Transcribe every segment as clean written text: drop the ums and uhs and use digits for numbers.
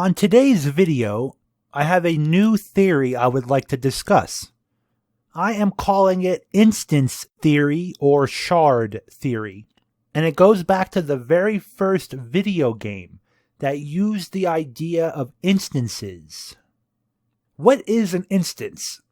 On today's video, I have a new theory I would like to discuss. I am calling it instance theory or shard theory, and it goes back to the very first video game that used the idea of instances. What is an instance?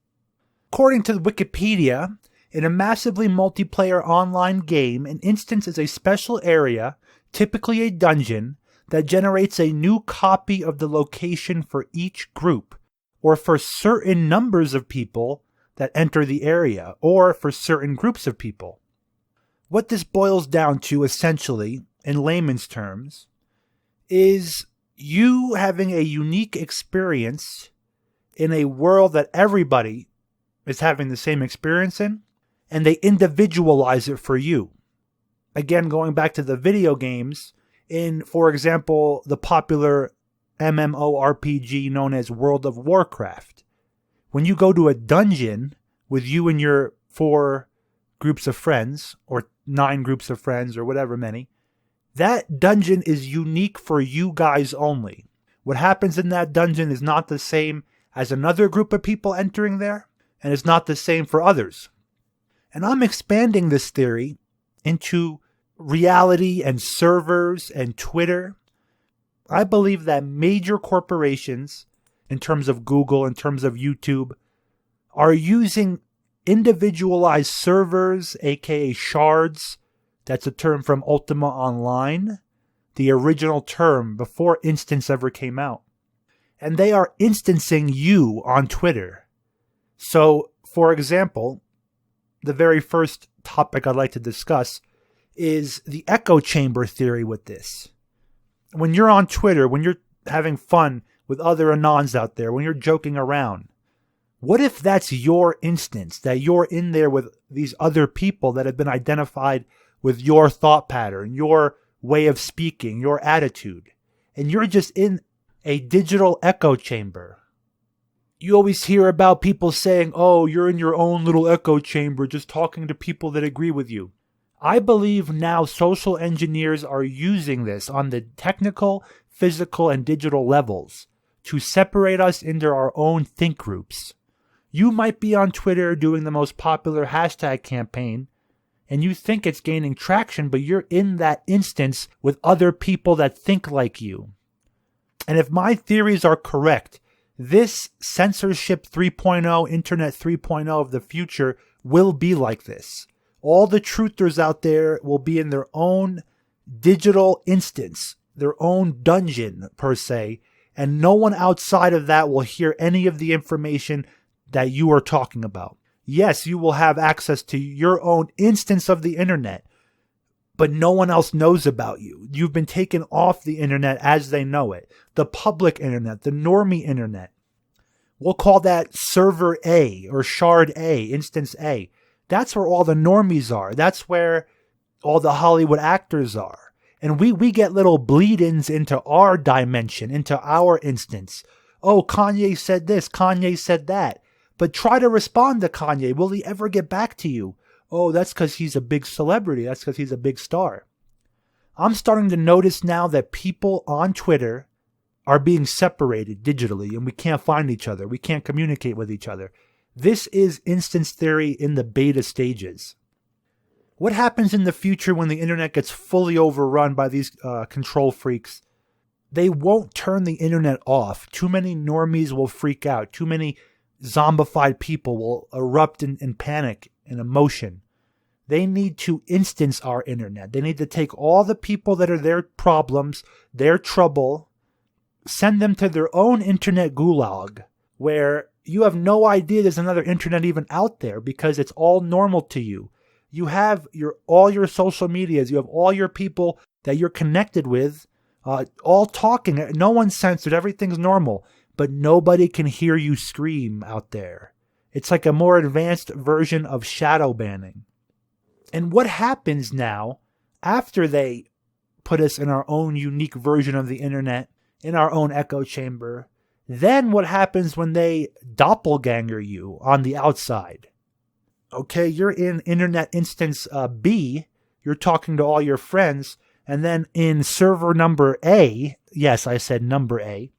According to Wikipedia, in a massively multiplayer online game, an instance is a special area, typically a dungeon, that generates a new copy of the location for each group, or for certain numbers of people that enter the area, or for certain groups of people. What this boils down to, essentially, in layman's terms, is you having a unique experience in a world that everybody is having the same experience in, and they individualize it for you. Again, going back to the video games, in, for example, the popular MMORPG known as World of Warcraft. When you go to a dungeon with you and your 4 groups of friends, or 9 groups of friends, or whatever many, that dungeon is unique for you guys only. What happens in that dungeon is not the same as another group of people entering there, and it's not the same for others. And I'm expanding this theory into reality and servers and Twitter. I believe that major corporations, in terms of Google, in terms of YouTube, are using individualized servers, aka shards. That's a term from Ultima Online, the original term before instance ever came out. And they are instancing you on Twitter. So, for example, the very first topic I'd like to discuss is the echo chamber theory with this. When you're on Twitter, when you're having fun with other anons out there, when you're joking around, what if that's your instance, that you're in there with these other people that have been identified with your thought pattern, your way of speaking, your attitude, and you're just in a digital echo chamber? You always hear about people saying, oh, you're in your own little echo chamber just talking to people that agree with you. I believe now social engineers are using this on the technical, physical, and digital levels to separate us into our own think groups. You might be on Twitter doing the most popular hashtag campaign, and you think it's gaining traction, but you're in that instance with other people that think like you. And if my theories are correct, this censorship 3.0, Internet 3.0 of the future will be like this. All the truthers out there will be in their own digital instance, their own dungeon, per se, and no one outside of that will hear any of the information that you are talking about. Yes, you will have access to your own instance of the internet, but no one else knows about you. You've been taken off the internet as they know it. The public internet, the normie internet. We'll call that server A or shard A, instance A. That's where all the normies are. That's where all the Hollywood actors are. And we get little bleed-ins into our dimension, into our instance. Oh, Kanye said this, Kanye said that. But try to respond to Kanye. Will he ever get back to you? Oh, that's because he's a big celebrity. That's because he's a big star. I'm starting to notice now that people on Twitter are being separated digitally, and we can't find each other. We can't communicate with each other. This is instance theory in the beta stages. What happens in the future when the internet gets fully overrun by these control freaks? They won't turn the internet off. Too many normies will freak out. Too many zombified people will erupt in panic and emotion. They need to instance our internet. They need to take all the people that are their problems, their trouble, send them to their own internet gulag, where you have no idea there's another internet even out there because it's all normal to you. You have all your social medias. You have all your people that you're connected with, all talking. No one's censored. Everything's normal. But nobody can hear you scream out there. It's like a more advanced version of shadow banning. And what happens now after they put us in our own unique version of the internet, in our own echo chamber? Then what happens when they doppelganger you on the outside? Okay, you're in internet instance B, you're talking to all your friends, and then in server number A, yes, I said number A,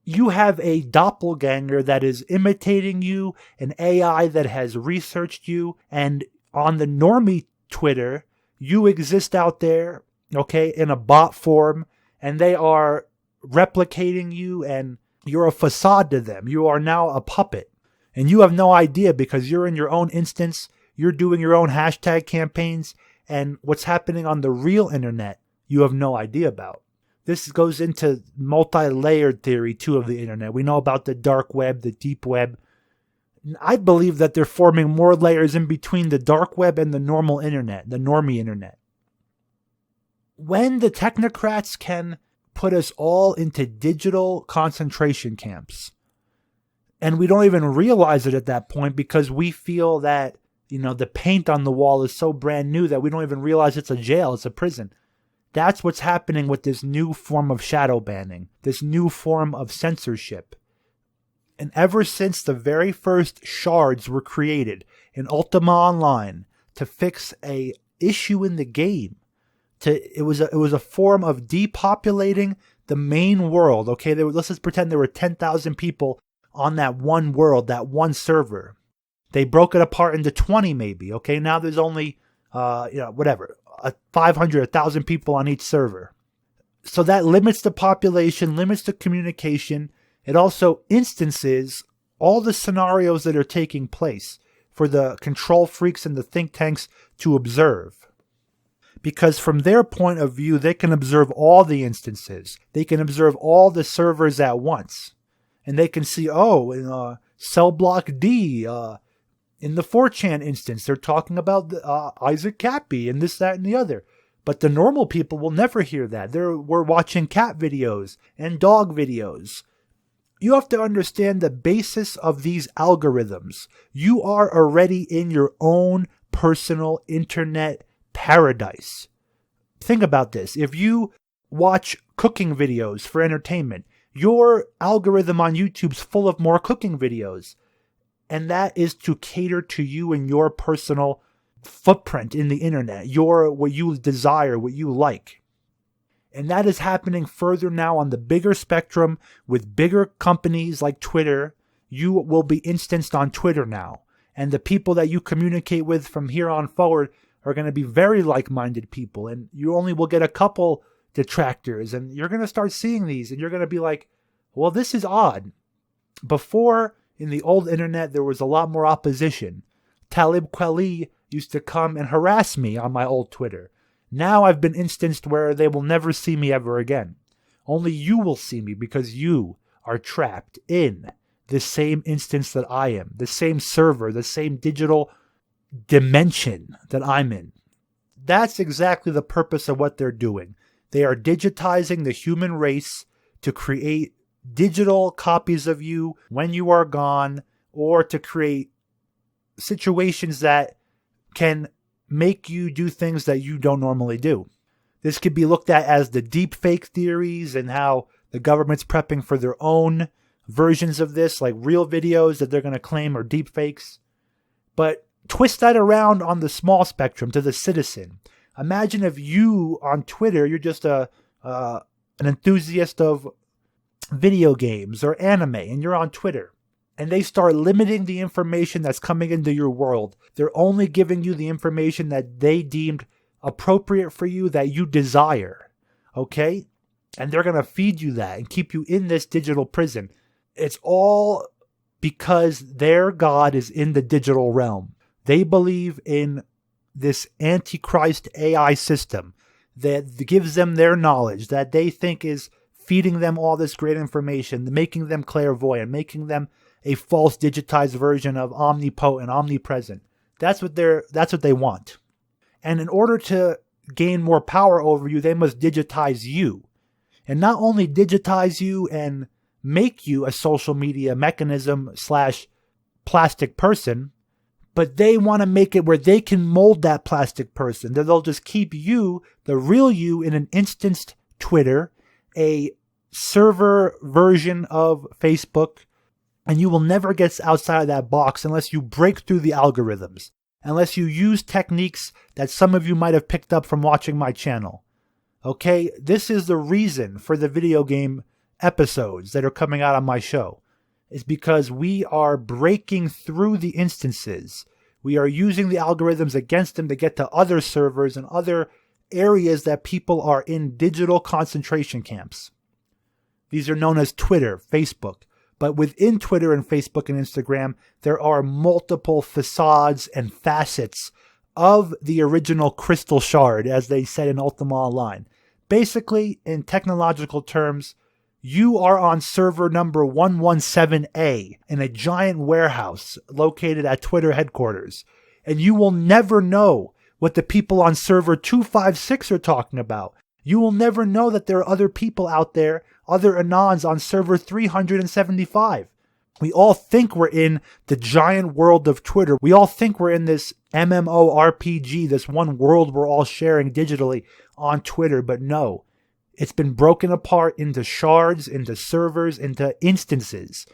you have a doppelganger that is imitating you, an AI that has researched you, and on the normie Twitter, you exist out there, okay, in a bot form, and they are replicating you, and you're a facade to them. You are now a puppet, and you have no idea because you're in your own instance, you're doing your own hashtag campaigns, and what's happening on the real internet, you have no idea about. This goes into multi-layered theory, too, of the internet. We know about the dark web, the deep web. I believe that they're forming more layers in between the dark web and the normal internet, the normie internet. When the technocrats can put us all into digital concentration camps, and we don't even realize it at that point because we feel that, the paint on the wall is so brand new that we don't even realize it's a jail, it's a prison. That's what's happening with this new form of shadow banning, this new form of censorship. And ever since the very first shards were created in Ultima Online to fix a issue in the game, it was a form of depopulating the main world. Okay, let's just pretend there were 10,000 people on that one world, that one server. They broke it apart into 20 maybe. Okay, now there's only 500, 1,000 people on each server. So that limits the population, limits the communication. It also instances all the scenarios that are taking place for the control freaks and the think tanks to observe. Because from their point of view, they can observe all the instances. They can observe all the servers at once. And they can see, in cell block D, in the 4chan instance, they're talking about Isaac Cappy and this, that, and the other. But the normal people will never hear that. We're watching cat videos and dog videos. You have to understand the basis of these algorithms. You are already in your own personal internet paradise. Think about this. If you watch cooking videos for entertainment, your algorithm on YouTube's full of more cooking videos. And that is to cater to you and your personal footprint in the internet, what you desire, what you like. And that is happening further now on the bigger spectrum with bigger companies like Twitter. You will be instanced on Twitter now. And the people that you communicate with from here on forward are going to be very like-minded people. And you only will get a couple detractors. And you're going to start seeing these and you're going to be like, well, this is odd. Before, in the old internet, there was a lot more opposition. Talib Kweli used to come and harass me on my old Twitter. Now I've been instanced where they will never see me ever again. Only you will see me because you are trapped in the same instance that I am, the same server, the same digital dimension that I'm in. That's exactly the purpose of what they're doing. They are digitizing the human race to create digital copies of you when you are gone, or to create situations that can make you do things that you don't normally do. This could be looked at as the deep fake theories and how the government's prepping for their own versions of this, like real videos that they're going to claim are deep fakes. But twist that around on the small spectrum to the citizen. Imagine if you on Twitter, you're just an enthusiast of video games or anime, and you're on Twitter, and they start limiting the information that's coming into your world. They're only giving you the information that they deemed appropriate for you, that you desire, okay? And they're going to feed you that and keep you in this digital prison. It's all because their God is in the digital realm. They believe in this Antichrist AI system that gives them their knowledge, that they think is feeding them all this great information, making them clairvoyant, making them a false digitized version of omnipotent, omnipresent. That's what they want. And in order to gain more power over you, they must digitize you. And not only digitize you and make you a social media mechanism / plastic person, but they want to make it where they can mold that plastic person. That they'll just keep you, the real you, in an instanced Twitter, a server version of Facebook, and you will never get outside of that box unless you break through the algorithms, unless you use techniques that some of you might have picked up from watching my channel. Okay, this is the reason for the video game episodes that are coming out on my show is because we are breaking through the instances. We are using the algorithms against them to get to other servers and other areas that people are in digital concentration camps. These are known as Twitter, Facebook. But within Twitter and Facebook and Instagram, there are multiple facades and facets of the original crystal shard, as they said in Ultima Online. Basically, in technological terms, you are on server number 117A in a giant warehouse located at Twitter headquarters, and you will never know what the people on server 256 are talking about. You will never know that there are other people out there, other Anons on server 375. We all think we're in the giant world of Twitter. We all think we're in this MMORPG, this one world we're all sharing digitally on Twitter, but no. It's been broken apart into shards, into servers, into instances.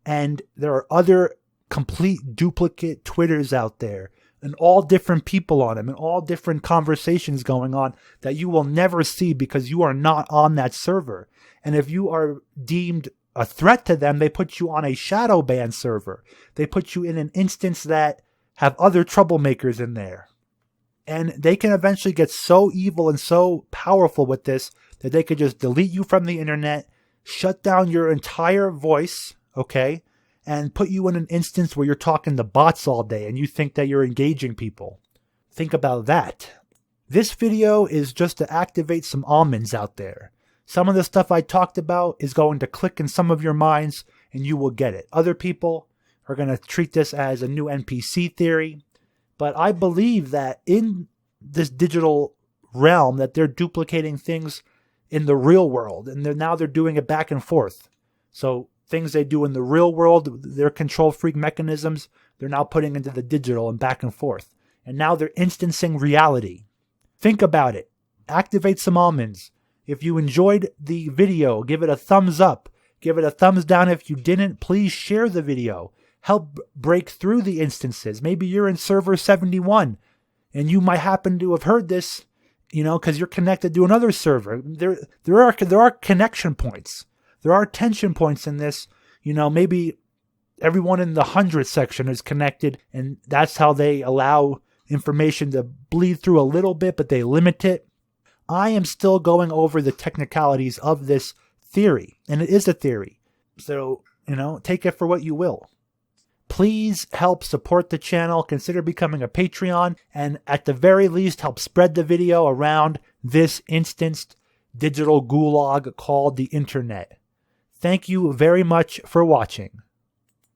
And there are other complete duplicate Twitters out there, and all different people on them, and all different conversations going on that you will never see because you are not on that server. And if you are deemed a threat to them, they put you on a shadow ban server. They put you in an instance that have other troublemakers in there. And they can eventually get so evil and so powerful with this that they could just delete you from the internet, shut down your entire voice, okay, and put you in an instance where you're talking to bots all day and you think that you're engaging people. Think about that. This video is just to activate some almonds out there. Some of the stuff I talked about is going to click in some of your minds and you will get it. Other people are going to treat this as a new NPC theory. But I believe that in this digital realm that they're duplicating things in the real world, and now they're doing it back and forth. So things they do in the real world, their control freak mechanisms, they're now putting into the digital and back and forth. And now they're instancing reality. Think about it. Activate some almonds. If you enjoyed the video, give it a thumbs up. Give it a thumbs down if you didn't. Please share the video. Help break through the instances. Maybe you're in server 71 and you might happen to have heard this, because you're connected to another server. There are connection points. There are tension points in this. Maybe everyone in the 100 section is connected, and that's how they allow information to bleed through a little bit, but they limit it. I am still going over the technicalities of this theory, and it is a theory. So, take it for what you will. Please help support the channel, consider becoming a Patreon, and at the very least help spread the video around this instanced digital gulag called the internet. Thank you very much for watching.